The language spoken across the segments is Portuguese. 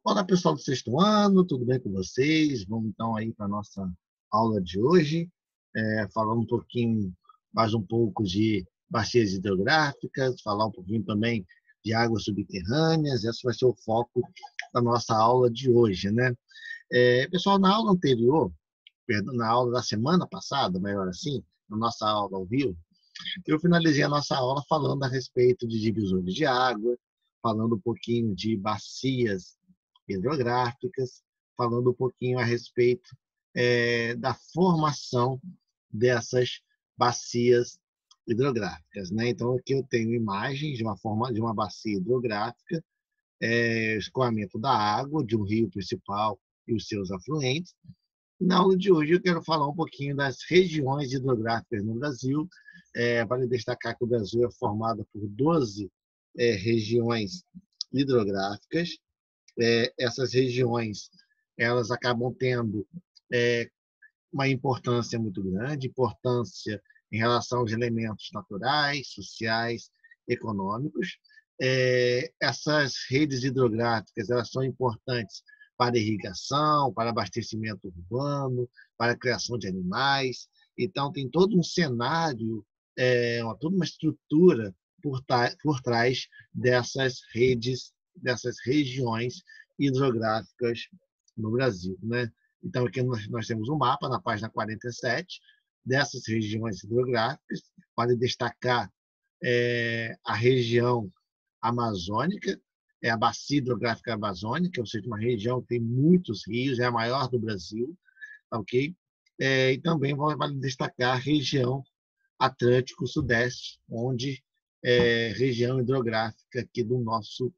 Olá, pessoal do sexto ano, tudo bem com vocês? Vamos então aí para a nossa aula de hoje, falar um pouquinho, mais um pouco de bacias hidrográficas, falar um pouquinho também de águas subterrâneas. Esse vai ser o foco da nossa aula de hoje, né? Pessoal, na aula anterior, perdão, na aula da semana passada, melhor assim, na nossa aula ao vivo, eu finalizei a nossa aula falando a respeito de divisores de água, falando um pouquinho de bacias hidrográficas, falando um pouquinho a respeito da formação dessas bacias hidrográficas, né? Então aqui eu tenho imagens de uma bacia hidrográfica, escoamento da água de um rio principal e os seus afluentes. Na aula de hoje eu quero falar um pouquinho das regiões hidrográficas no Brasil. Vale destacar que o Brasil é formado por 12 regiões hidrográficas. Essas regiões elas acabam tendo é, uma importância muito grande, importância em relação aos elementos naturais, sociais, econômicos. Essas redes hidrográficas elas são importantes para irrigação, para abastecimento urbano, para a criação de animais. Então, tem todo um cenário, toda uma estrutura por trás dessas redes, dessas regiões hidrográficas no Brasil, né? Então, aqui nós temos um mapa na página 47 dessas regiões hidrográficas. Vale destacar a região amazônica, é a bacia hidrográfica amazônica, ou seja, uma região que tem muitos rios, é a maior do Brasil, ok? E também vale destacar a região Atlântico Sudeste, onde região hidrográfica aqui do nosso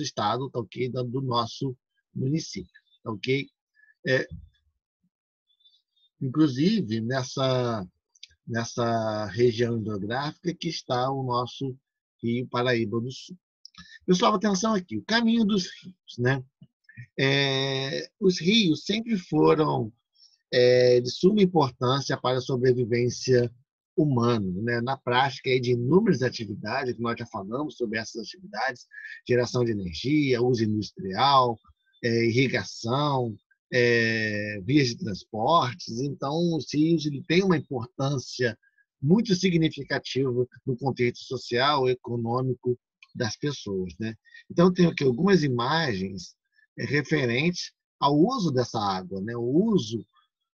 estado, tá ok? Do nosso município, tá ok? É, Inclusive, nessa região hidrográfica que está o nosso Rio Paraíba do Sul. Pessoal, atenção aqui, o caminho dos rios, né? Os rios sempre foram de suma importância para a sobrevivência humana, né? Na prática é de inúmeras atividades, que nós já falamos sobre essas atividades, geração de energia, uso industrial, irrigação, vias de transportes. Então, os rios ele tem uma importância muito significativa no contexto social e econômico das pessoas, né? Então, eu tenho aqui algumas imagens referentes ao uso dessa água, né? O uso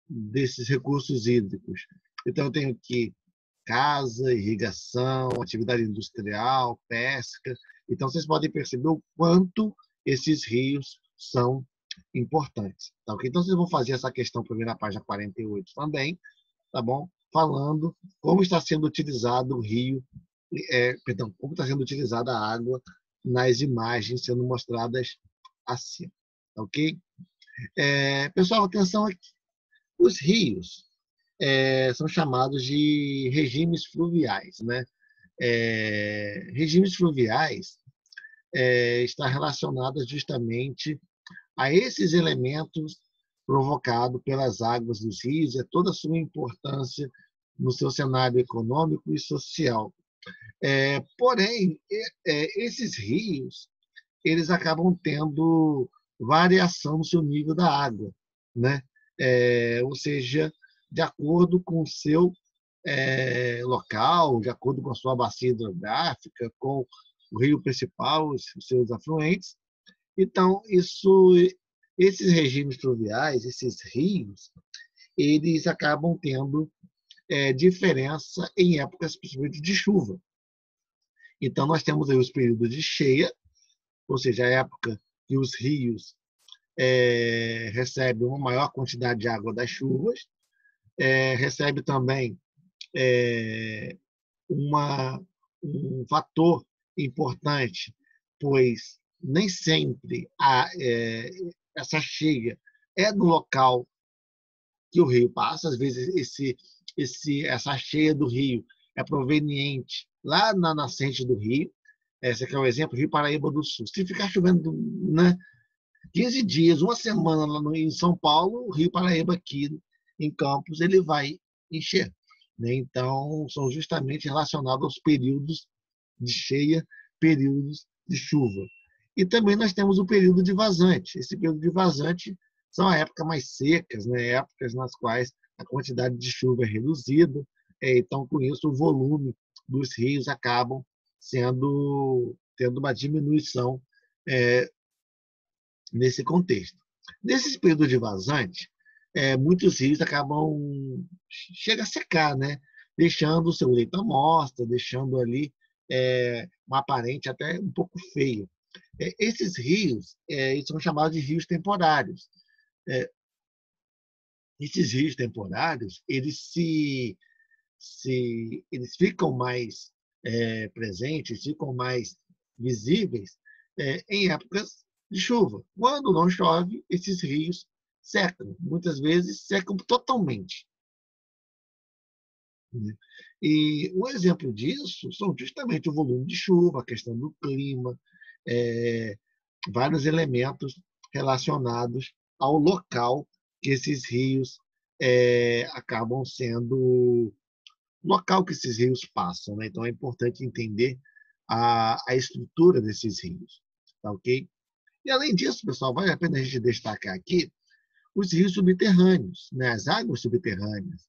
desses recursos hídricos. Então, eu tenho aqui casa, irrigação, atividade industrial, pesca. Então, vocês podem perceber o quanto esses rios são importantes. Tá, okay? Então, vocês vão fazer essa questão para mim na página 48 também, tá bom? Falando como está sendo utilizado o rio, perdão, como está sendo utilizada a água nas imagens sendo mostradas acima. Tá, ok? Pessoal, atenção aqui. Os rios são chamados de regimes fluviais, né? Regimes fluviais está relacionados justamente a esses elementos provocados pelas águas dos rios e a toda a sua importância no seu cenário econômico e social. Porém, esses rios eles acabam tendo variação no seu nível da água, né? Ou seja, de acordo com o seu local, de acordo com a sua bacia hidrográfica, com o rio principal, os seus afluentes. Então, esses regimes fluviais, esses rios, eles acabam tendo diferença em épocas, principalmente de chuva. Então, nós temos aí os períodos de cheia, ou seja, a época que os rios recebem uma maior quantidade de água das chuvas, recebe também uma, um fator importante, pois nem sempre essa cheia é no local que o rio passa, às vezes essa cheia do rio é proveniente lá na nascente do rio. Esse aqui é o exemplo, Rio Paraíba do Sul. Se ficar chovendo, né, 15 dias, uma semana lá em São Paulo, o Rio Paraíba aqui em Campos, ele vai encher, né? Então, são justamente relacionados aos períodos de cheia, períodos de chuva. E também nós temos o período de vazante. Esse período de vazante são épocas mais secas, né? Épocas nas quais a quantidade de chuva é reduzida, então, com isso, o volume dos rios acabam tendo uma diminuição nesse contexto. Nesse período de vazante, muitos rios chega a secar, né? Deixando o seu leito à mostra, deixando ali uma aparente até um pouco feio. Esses rios são chamados de rios temporários. Esses rios temporários, eles ficam mais presentes, ficam mais visíveis em épocas de chuva. Quando não chove, esses rios secam. Muitas vezes secam totalmente. E um exemplo disso são justamente o volume de chuva, a questão do clima, vários elementos relacionados ao local que esses rios acabam sendo, local que esses rios passam, né? Então é importante entender a estrutura desses rios, tá ok? E além disso, pessoal, vale a pena a gente destacar aqui os rios subterrâneos, né? As águas subterrâneas.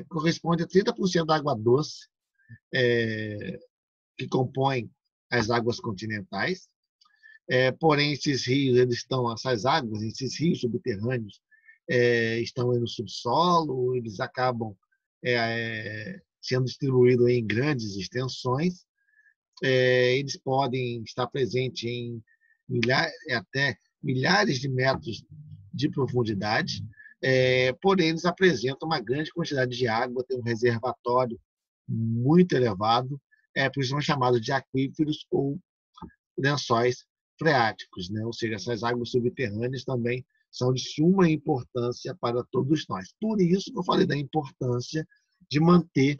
Corresponde a 30% da água doce que compõe as águas continentais. Porém, esses rios, essas águas, esses rios subterrâneos estão no subsolo, eles acabam sendo distribuídos em grandes extensões. Eles podem estar presentes em até milhares de metros de profundidade, porém eles apresentam uma grande quantidade de água, tem um reservatório muito elevado, por isso são chamados de aquíferos ou lençóis freáticos, né? Ou seja, essas águas subterrâneas também são de suma importância para todos nós. Por isso que eu falei da importância de manter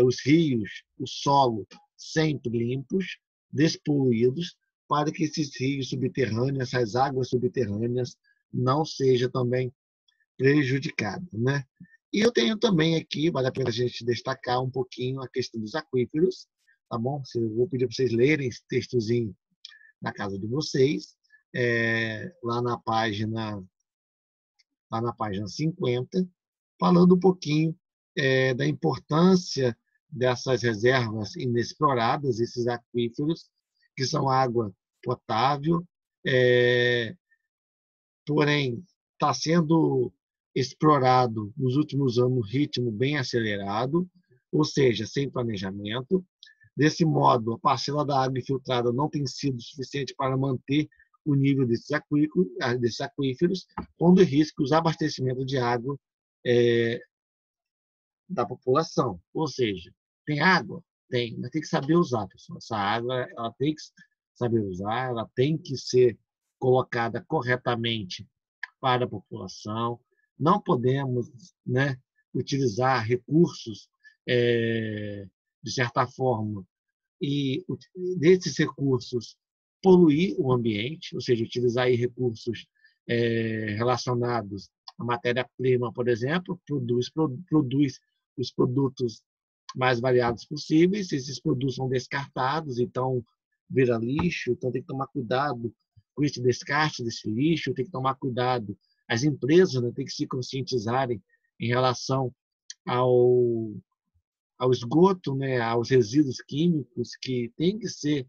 os rios, o solo sempre limpos, despoluídos, para que esses rios subterrâneos, essas águas subterrâneas, não sejam também prejudicadas, né? E eu tenho também aqui, vale a pena a gente destacar um pouquinho a questão dos aquíferos, tá bom? Eu vou pedir para vocês lerem esse textozinho na casa de vocês, lá na página 50, falando um pouquinho da importância dessas reservas inexploradas, esses aquíferos, que são água potável, porém está sendo explorado nos últimos anos um ritmo bem acelerado, ou seja, sem planejamento. Desse modo, a parcela da água infiltrada não tem sido suficiente para manter o nível desses aquíferos, pondo em risco os abastecimentos de água da população. Ou seja, tem água? Tem, mas tem que saber usar, pessoal. Essa água ela tem que saber usar, ela tem que ser colocada corretamente para a população. Não podemos, né, utilizar recursos, de certa forma, e desses recursos poluir o ambiente, ou seja, utilizar aí recursos relacionados à matéria-prima, por exemplo, produz os produtos mais variados possíveis, esses produtos são descartados, então vira lixo, então tem que tomar cuidado com esse descarte desse lixo, tem que tomar cuidado, as empresas, né, têm que se conscientizarem em relação ao esgoto, né, aos resíduos químicos que têm que ser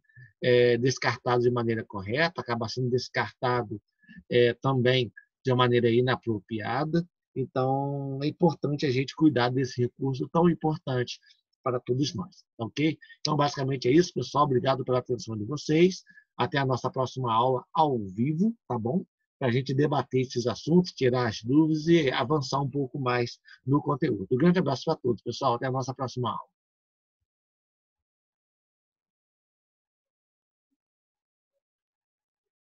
descartados de maneira correta, acaba sendo descartado também de uma maneira inapropriada. Então, é importante a gente cuidar desse recurso tão importante para todos nós, ok? Então, basicamente é isso, pessoal. Obrigado pela atenção de vocês. Até a nossa próxima aula ao vivo, tá bom? Para a gente debater esses assuntos, tirar as dúvidas e avançar um pouco mais no conteúdo. Um grande abraço a todos, pessoal. Até a nossa próxima aula.